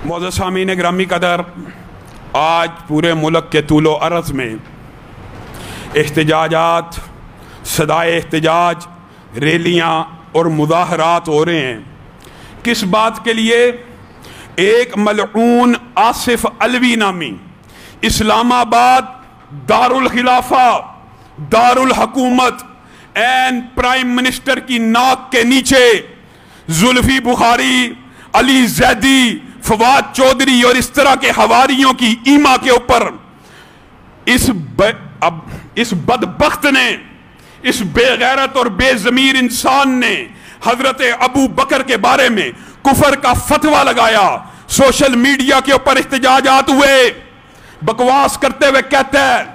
मोअज़्ज़ज़ सामीन ग्रामी कदर, आज पूरे मुल्क के तूलो अर्ज़ में एहतजाजात, सदाए एहतजाज, रैलियाँ और मुज़ाहरात हो रहे हैं। किस बात के लिए? एक मलऊन आसिफ अलवी नामी इस्लामाबाद दारुल खिलाफा, दारुल हुकूमत एंड प्राइम मिनिस्टर की नाक के नीचे जुल्फी बुखारी, अली जैदी, फवाद चौधरी और इस तरह के हवारियों की ईमा के ऊपर इस बदबख्त ने, इस बेगैरत और बेज़मीर इंसान ने हजरत अबू बकर के बारे में कुफर का फतवा लगाया। सोशल मीडिया के ऊपर इख्तिजाजात हुए, बकवास करते हुए कहता है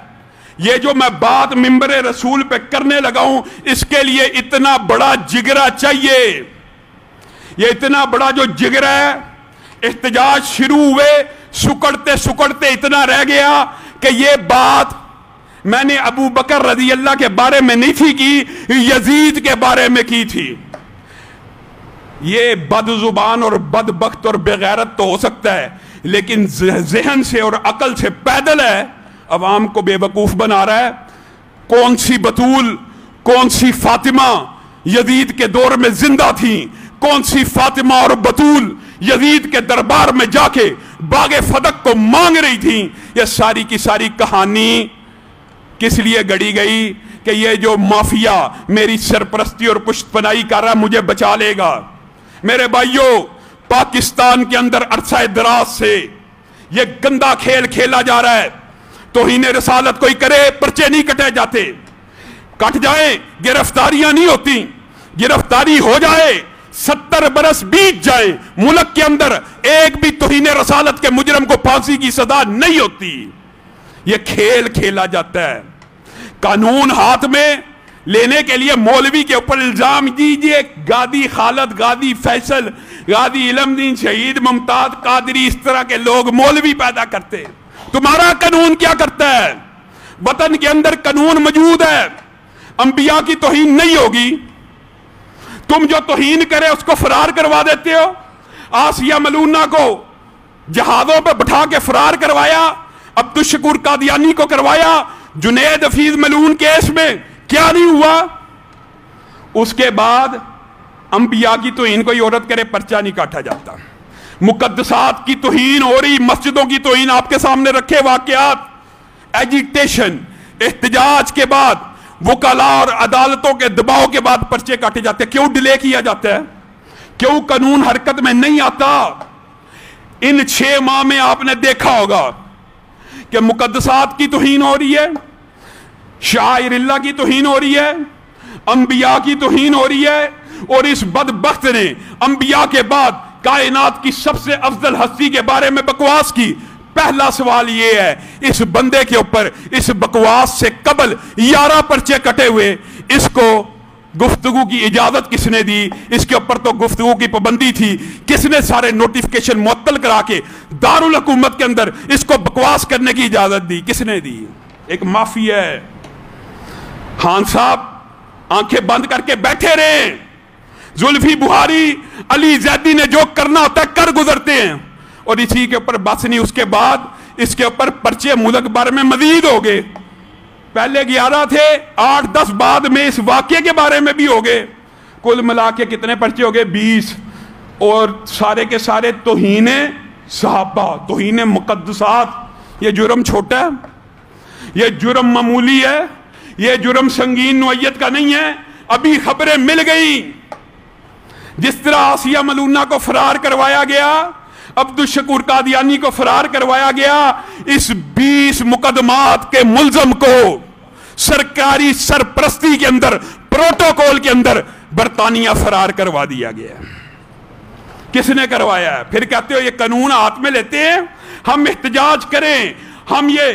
ये जो मैं बात मिंबरे रसूल पे करने लगा हूं, इसके लिए इतना बड़ा जिगरा चाहिए। ये इतना बड़ा जो जिगरा है, इख्तिजाज शुरू हुए, सुकड़ते सुकड़ते इतना रह गया कि ये बात मैंने अबू बकर रज़ी अल्लाह के बारे में नहीं थी की, यजीद के बारे में की थी। ये बदजुबान और बदबख्त और बेगैरत तो हो सकता है, लेकिन जहन से और अकल से पैदल है, अवाम को बेवकूफ बना रहा है। कौन सी बतूल, कौन सी फातिमा यजीद के दौर में जिंदा थी? कौन सी फातिमा और बतूल यजीद के दरबार में जाके बागे फदक को मांग रही थी? यह सारी की सारी कहानी किस लिए गढ़ी गई कि ये जो माफिया मेरी सरपरस्ती और पुष्टपनाही कर रहा है मुझे बचा लेगा। मेरे भाइयों, पाकिस्तान के अंदर अरसा दराज से ये गंदा खेल खेला जा रहा है। तौहीन रसालत कोई करे, पर्चे नहीं कटे जाते। कट जाए, गिरफ्तारियां नहीं होती। गिरफ्तारी हो जाए, 70 बरस बीत जाए, मुल्क के अंदर एक भी तौहीन रसालत के मुजरम को फांसी की सजा नहीं होती। यह खेल खेला जाता है। कानून हाथ में लेने के लिए मौलवी के ऊपर इल्जाम दीजिए, गादी खालद, गादी फैसल, गादी इलमदीन, शहीद मुमताज कादरी, इस तरह के लोग मौलवी पैदा करते। तुम्हारा कानून क्या करता है? वतन के अंदर कानून मौजूद है, अंबिया की तौहीन नहीं होगी। तुम जो तौहीन करे उसको फरार करवा देते हो। आसिया मलूना को जहाजों पर बिठा के फरार करवाया, अब्दुल शकूर कादियानी को करवाया। जुनैद हफीज मलून केस में क्या नहीं हुआ? उसके बाद अंबिया की तौहीन कोई औरत करे, पर्चा नहीं काटा जाता। मुकद्दसात की तौहीन हो रही, मस्जिदों की तौहीन आपके सामने रखे वाकयात। एजिटेशन, एहतजाज के बाद, वकाला और अदालतों के दबाव के बाद पर्चे काटे जाते हैं। क्यों डिले किया जाता है? क्यों कानून हरकत में नहीं आता? इन 6 माह में आपने देखा होगा कि मुकद्दसात की तौहीन हो रही है, शाइरिल्लाह की तौहीन हो रही है, अंबिया की तौहीन हो रही है। और इस बदबख्त ने अंबिया के बाद कायनात की सबसे अफजल हस्ती के बारे में बकवास की। पहला सवाल यह है, इस बंदे के ऊपर इस बकवास से कबल 11 पर्चे कटे हुए, इसको गुफ्तगू की इजाजत किसने दी? इसके ऊपर तो गुफ्तगू की पाबंदी थी। किसने सारे नोटिफिकेशन मुअत्तल करा के दारुल हुकूमत के अंदर इसको बकवास करने की इजाजत दी? किसने दी? एक माफिया है। खान साहब आंखें बंद करके बैठे रहे। जुल्फी बुखारी, अली जैदी ने जो करना होता है कर गुजरते हैं, और इसी के ऊपर बस नहीं। उसके बाद इसके ऊपर पर्चे मुल्क भर में मजीद हो गए। पहले 11 थे, 8-10 बाद में इस वाक्य के बारे में भी हो गए। कुल मिला के कितने पर्चे हो गए? 20। और सारे के सारे तौहीने सहाबा, तौहीने मुकद्दसात। ये जुर्म छोटा है, ये जुर्म मामूली है, ये जुर्म संगीन नौइयत का नहीं है। अभी खबरें मिल गई, जिस तरह आसिया मलूना को फरार करवाया गया, अब्दुल शकूर कादियानी को फरार करवाया गया, इस 20 मुकदमात के मुलजम को सरकारी सरपरस्ती के अंदर, प्रोटोकॉल के अंदर बरतानिया फरार करवा दिया गया। किसने करवाया है? फिर कहते हो ये कानून हाथ में लेते हैं, हम एहतजाज करें, हम ये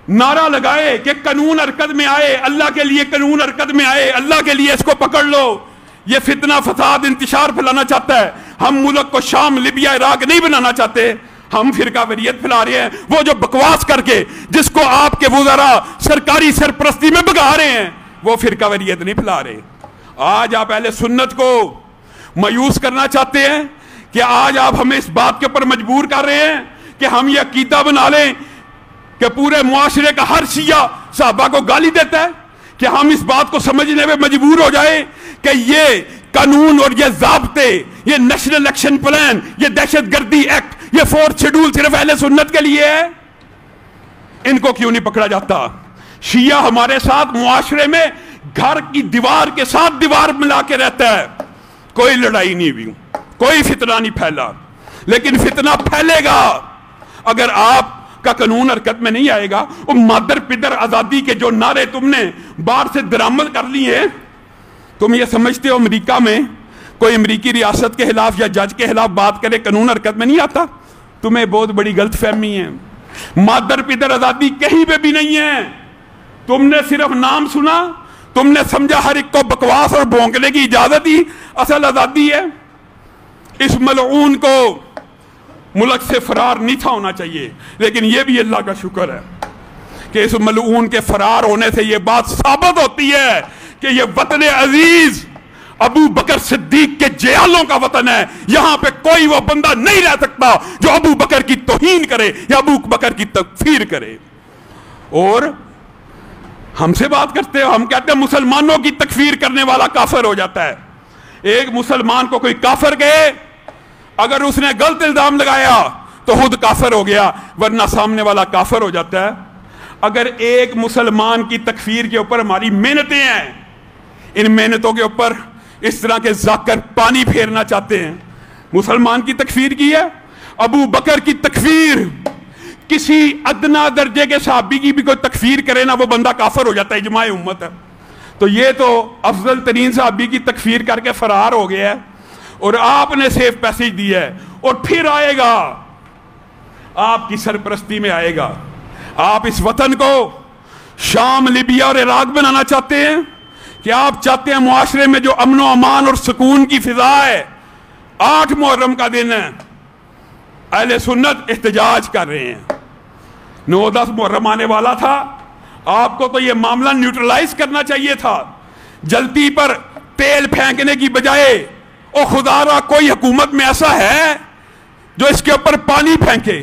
नारा लगाए कि कानून हरकत में आए, अल्लाह के लिए कानून हरकत में आए, अल्लाह के लिए इसको पकड़ लो। ये फितना फसाद इंतशार फैलाना चाहता है। हम मुल्क को शाम, लिबिया, इराक नहीं बनाना चाहते। हम फिरका वरीयत फैला रहे हैं। वो जो बकवास करके जिसको आपके वज़रा सरकारी सरपरस्ती में भगा रहे हैं, वो फिरका वरीयत नहीं फैला रहे। आज आप अहले सुन्नत को मायूस करना चाहते हैं کہ آج آپ ہمیں اس بات کے اوپر مجبور کر رہے ہیں کہ ہم یہ عقیدہ بنا لیں کہ پورے معاشرے کا ہر شیعہ صحابہ کو گالی دیتا ہے، کہ ہم اس بات کو سمجھنے میں مجبور ہو جائیں کہ یہ قانون اور یہ ضابطے، یہ نیشنل ایکشن پلان، یہ دہشت گردی ایکٹ، یہ 4th شیڈول صرف اہل سنت کے لیے ہے؟ ان کو کیوں نہیں پکڑا جاتا؟ شیعہ ہمارے ساتھ معاشرے میں گھر کی دیوار کے ساتھ دیوار ملا کے رہتا ہے، کوئی لڑائی نہیں ہوئی، کوئی فتنہ نہیں پھیلا، لیکن فتنہ پھیلے گا اگر آپ کا قانون حرکت میں نہیں آئے گا۔ وہ مادر پدر آزادی کے جو نعرے تم نے باہر سے درآمد کر لیے، تم یہ سمجھتے ہو امریکہ میں کوئی امریکی ریاست کے خلاف یا جج کے خلاف بات کرے قانون حرکت میں نہیں آتا؟ تمہیں بہت بڑی غلط فہمی ہے۔ مادر پدر آزادی کہیں پہ بھی نہیں ہے، تم نے صرف نام سنا، تم نے سمجھا ہر ایک کو بکواس اور بھونکنے کی اجازت ہی اصل آزادی ہے۔ اس ملعون کو ملک سے فرار نہیں تھا ہونا چاہیے، لیکن یہ بھی اللہ کا شکر ہے کہ اس ملعون کے فرار ہونے سے یہ بات ثابت ہوتی ہے کہ یہ وطن عزیز ابو بکر صدیق کے جیالوں کا وطن ہے۔ یہاں پہ کوئی وہ بندہ نہیں رہ سکتا جو ابو بکر کی توہین کرے یا ابو بکر کی تکفیر کرے۔ اور ہم سے بات کرتے ہو، ہم کہتے ہیں مسلمانوں کی تکفیر کرنے والا کافر ہو جاتا ہے۔ ایک مسلمان کو کوئی کافر کہے، اگر اس نے غلط الزام لگایا تو خود کافر ہو گیا، ورنہ سامنے والا کافر ہو جاتا ہے۔ اگر ایک مسلمان کی تکفیر کے اوپر ہماری محنتیں ہیں، ان محنتوں کے اوپر اس طرح کے ذاکر پانی پھیرنا چاہتے ہیں، مسلمان کی تکفیر کی ہے، ابو بکر کی تکفیر، کسی ادنا درجے کے صحابی کی بھی کوئی تکفیر کرے نا، وہ بندہ کافر ہو جاتا ہے، اجماع امت ہے۔ تو یہ تو افضل ترین صحابی کی تکفیر کر کے فرار ہو گیا ہے، اور آپ نے سیف پیسج دیا ہے، اور پھر آئے گا، آپ کی سرپرستی میں آئے گا۔ آپ اس وطن کو شام، لیبیا اور عراق بنانا چاہتے ہیں کہ آپ چاہتے ہیں معاشرے میں جو امن و امان اور سکون کی فضا ہے؟ 8 محرم کا دن ہے، اہل سنت احتجاج کر رہے ہیں، 9-10 محرم آنے والا تھا، آپ کو تو یہ معاملہ نیوٹرلائز کرنا چاہیے تھا۔ جلتی پر تیل پھینکنے کی بجائے، او خدا را کوئی حکومت میں ایسا ہے جو اس کے اوپر پانی پھینکے؟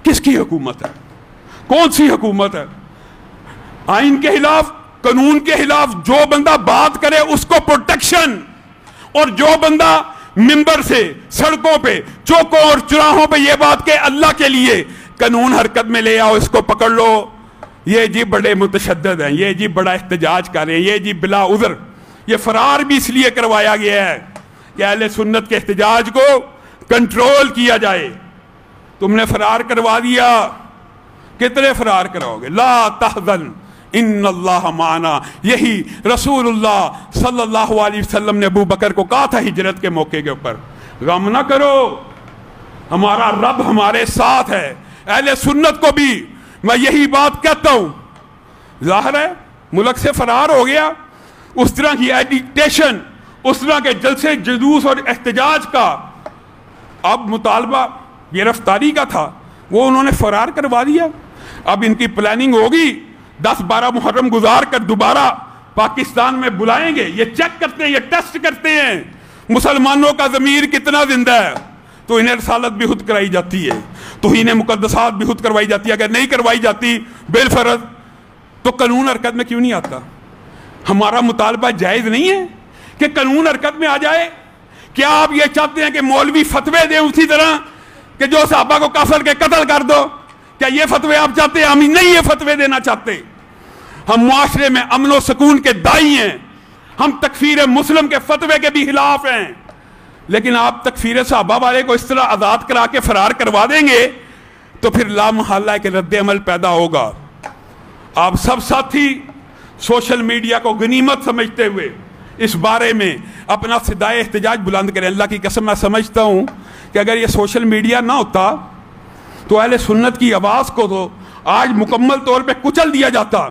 کس کی حکومت ہے؟ کون سی حکومت ہے؟ آئین کے خلاف، قانون کے خلاف جو بندہ بات کرے اس کو پروٹیکشن، اور جو بندہ منبر سے، سڑکوں پہ، چوکوں اور چراہوں پہ یہ بات کہ اللہ کے لیے قانون حرکت میں لے آؤ، اس کو پکڑ لو، یہ جی بڑے متشدد ہیں، یہ جی بڑا احتجاج کر رہے ہیں، یہ جی بلا عذر۔ یہ فرار بھی اس لیے کروایا گیا ہے کہ اہل سنت کے احتجاج کو کنٹرول کیا جائے۔ تم نے فرار کروا دیا، کتنے فرار کراؤ گے؟ لا تحزن ان اللہ معنا، یہی رسول اللہ صلی اللہ علیہ وسلم نے ابو بکر کو کہا تھا ہجرت کے موقع کے اوپر، غم نہ کرو، ہمارا رب ہمارے ساتھ ہے۔ اہل سنت کو بھی میں یہی بات کہتا ہوں۔ ظاہر ہے ملک سے فرار ہو گیا، اس طرح کی ایجیٹیشن، اس طرح کے جلسے جلوس اور احتجاج کا اب مطالبہ گرفتاری کا تھا، وہ انہوں نے فرار کروا دیا۔ اب ان کی پلاننگ ہوگی، 10-12 محرم گزار کر دوبارہ پاکستان میں بلائیں گے، یہ چیک کرتے ہیں، یہ ٹیسٹ کرتے ہیں مسلمانوں کا ضمیر کتنا زندہ ہے، تو انہیں رسالت بھی خود کرائی جاتی ہے، توہین مقدسات بھی خود کروائی جاتی ہے۔ اگر نہیں کروائی جاتی بالفرض تو قانون حرکت میں کیوں نہیں آتا؟ ہمارا مطالبہ جائز نہیں ہے کہ قانون حرکت میں آ جائے؟ کیا آپ یہ چاہتے ہیں کہ مولوی فتوے دیں اسی طرح کہ جو صحابہ کو کافر کے قتل کر دو؟ کیا یہ فتوے آپ چاہتے ہیں؟ ہم نہیں یہ فتوے دینا چاہتے۔ ہم معاشرے میں امن و سکون کے دائی ہیں، ہم تکفیر مسلم کے فتوے کے بھی خلاف ہیں، لیکن آپ تکفیر صحابہ والے کو اس طرح آزاد کرا کے فرار کروا دیں گے تو پھر لا محالہ کے رد عمل پیدا ہوگا۔ آپ سب ساتھی سوشل میڈیا کو غنیمت سمجھتے ہوئے اس بارے میں اپنا صدائے احتجاج بلند کریں۔ اللہ کی قسم میں سمجھتا ہوں کہ اگر یہ سوشل میڈیا نہ ہوتا تو اہل سنت کی آواز کو تو آج مکمل طور پہ کچل دیا جاتا۔